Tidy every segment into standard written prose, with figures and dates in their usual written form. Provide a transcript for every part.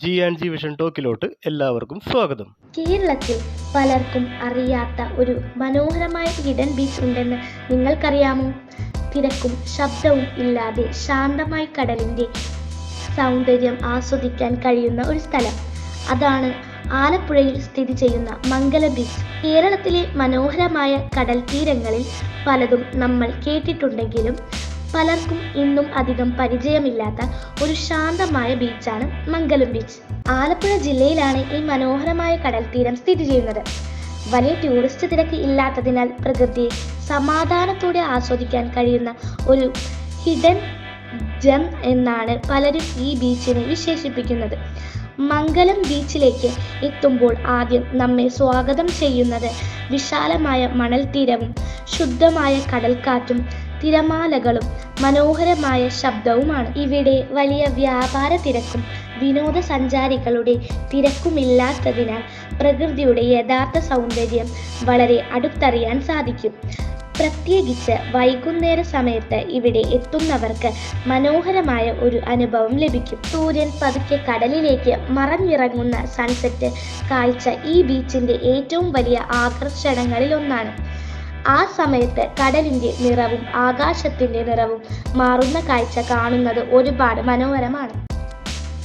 G and G vision ടോക്കിലോട്ട് എല്ലാവർക്കും സ്വാഗതം. കേരളത്തിൽ പലർക്കും അറിയാത്ത ഒരു മനോഹരമായ ഹിഡൻ ബീച്ച് ഉണ്ടെന്ന് നിങ്ങൾക്കറിയാമോ? തിരക്കും ശബ്ദവും ഇല്ലാതെ ശാന്തമായി കടലിൻ്റെ സൗന്ദര്യം ആസ്വദിക്കാൻ കഴിയുന്ന ഒരു സ്ഥലം. അതാണ് ആലപ്പുഴയിൽ സ്ഥിതി ചെയ്യുന്ന മംഗലം ബീച്ച്. കേരളത്തിലെ മനോഹരമായ കടൽ തീരങ്ങളിൽ പലതും നമ്മൾ കേട്ടിട്ടുണ്ടെങ്കിലും പലർക്കും ഇന്നും അധികം പരിചയമില്ലാത്ത ഒരു ശാന്തമായ ബീച്ചാണ് മംഗലം ബീച്ച്. ആലപ്പുഴ ജില്ലയിലാണ് ഈ മനോഹരമായ കടൽ തീരം സ്ഥിതി ചെയ്യുന്നത്. വലിയ ടൂറിസ്റ്റ് തിരക്ക് ഇല്ലാത്തതിനാൽ പ്രകൃതിയെ സമാധാനത്തോടെ ആസ്വദിക്കാൻ കഴിയുന്ന ഒരു ഹിഡൻ ജം എന്നാണ് പലരും ഈ ബീച്ചിനെ വിശേഷിപ്പിക്കുന്നത്. മംഗലം ബീച്ചിലേക്ക് എത്തുമ്പോൾ ആദ്യം നമ്മെ സ്വാഗതം ചെയ്യുന്നത് വിശാലമായ മണൽ തീരവും ശുദ്ധമായ കടൽക്കാറ്റും തിരമാലകളും മനോഹരമായ ശബ്ദവുമാണ്. ഇവിടെ വലിയ വ്യാപാര തിരക്കും വിനോദസഞ്ചാരികളുടെ തിരക്കുമില്ലാത്തതിനാൽ പ്രകൃതിയുടെ യഥാർത്ഥ സൗന്ദര്യം വളരെ അടുത്തറിയാൻ സാധിക്കും. പ്രത്യേകിച്ച് വൈകുന്നേര സമയത്ത് ഇവിടെ എത്തുന്നവർക്ക് മനോഹരമായ ഒരു അനുഭവം ലഭിക്കും. സൂര്യൻ പതുക്കെ കടലിലേക്ക് മറഞ്ഞിറങ്ങുന്ന സൺസെറ്റ് കാഴ്ച ഈ ബീച്ചിന്റെ ഏറ്റവും വലിയ ആകർഷണങ്ങളിൽ ഒന്നാണ്. ആ സമയത്ത് കടലിന്റെ നിറവും ആകാശത്തിന്റെ നിറവും മാറുന്ന കാഴ്ച കാണുന്നത് ഒരുപാട് മനോഹരമാണ്.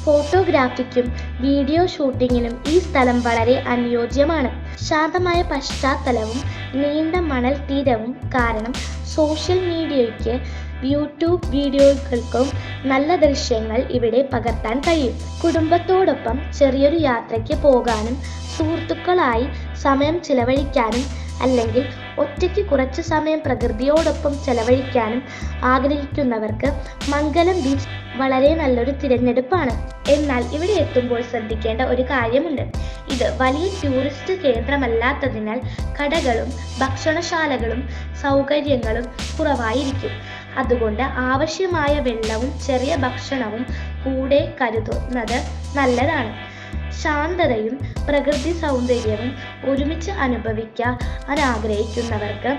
ഫോട്ടോഗ്രാഫിക്കും വീഡിയോ ഷൂട്ടിങ്ങിനും ഈ സ്ഥലം വളരെ അനുയോജ്യമാണ്. ശാന്തമായ പശ്ചാത്തലവും നീണ്ട മണൽ തീരവും കാരണം സോഷ്യൽ മീഡിയയ്ക്ക് യൂട്യൂബ് വീഡിയോകൾക്കും നല്ല ദൃശ്യങ്ങൾ ഇവിടെ പകർത്താൻ കഴിയും. കുടുംബത്തോടൊപ്പം ചെറിയൊരു യാത്രയ്ക്ക് പോകാനും സുഹൃത്തുക്കളായി സമയം ചിലവഴിക്കാനും അല്ലെങ്കിൽ ഒറ്റയ്ക്ക് കുറച്ച് സമയം പ്രകൃതിയോടൊപ്പം ചെലവഴിക്കാനും ആഗ്രഹിക്കുന്നവർക്ക് മംഗലം ബീച്ച് വളരെ നല്ലൊരു തിരഞ്ഞെടുപ്പാണ്. എന്നാൽ ഇവിടെ എത്തുമ്പോൾ ശ്രദ്ധിക്കേണ്ട ഒരു കാര്യമുണ്ട്. ഇത് വലിയ ടൂറിസ്റ്റ് കേന്ദ്രമല്ലാത്തതിനാൽ കടകളും ഭക്ഷണശാലകളും സൗകര്യങ്ങളും കുറവായിരിക്കും. അതുകൊണ്ട് ആവശ്യമായ വെള്ളവും ചെറിയ ഭക്ഷണവും കൂടെ കരുതുന്നത് നല്ലതാണ്. ശാന്തതയും പ്രകൃതി സൗന്ദര്യവും ഒരുമിച്ച് അനുഭവിക്കാൻ ആഗ്രഹിക്കുന്നവർക്ക്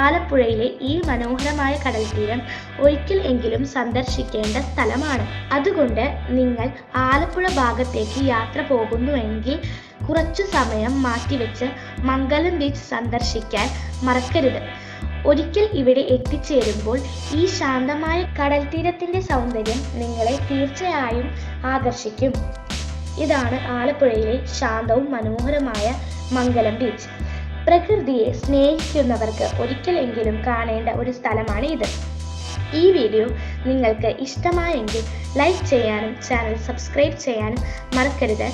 ആലപ്പുഴയിലെ ഈ മനോഹരമായ കടൽ തീരം ഒരിക്കൽ എങ്കിലും സന്ദർശിക്കേണ്ട സ്ഥലമാണ്. അതുകൊണ്ട് നിങ്ങൾ ആലപ്പുഴ ഭാഗത്തേക്ക് യാത്ര പോകുന്നുവെങ്കിൽ കുറച്ചു സമയം മാറ്റിവെച്ച് മംഗലം ബീച്ച് സന്ദർശിക്കാൻ മറക്കരുത്. ഒരിക്കൽ ഇവിടെ എത്തിച്ചേരുമ്പോൾ ഈ ശാന്തമായ കടൽ തീരത്തിന്റെ സൗന്ദര്യം നിങ്ങളെ തീർച്ചയായും ആകർഷിക്കും. ഇതാണ് ആലപ്പുഴയിലെ ശാന്തവും മനോഹരമായ മംഗലം ബീച്ച്. പ്രകൃതിയെ സ്നേഹിക്കുന്നവർക്ക് ഒരിക്കലെങ്കിലും കാണേണ്ട ഒരു സ്ഥലമാണ് ഇത്. ഈ വീഡിയോ നിങ്ങൾക്ക് ഇഷ്ടമായെങ്കിൽ ലൈക്ക് ചെയ്യാനും ചാനൽ സബ്സ്ക്രൈബ് ചെയ്യാനും മറക്കരുത്.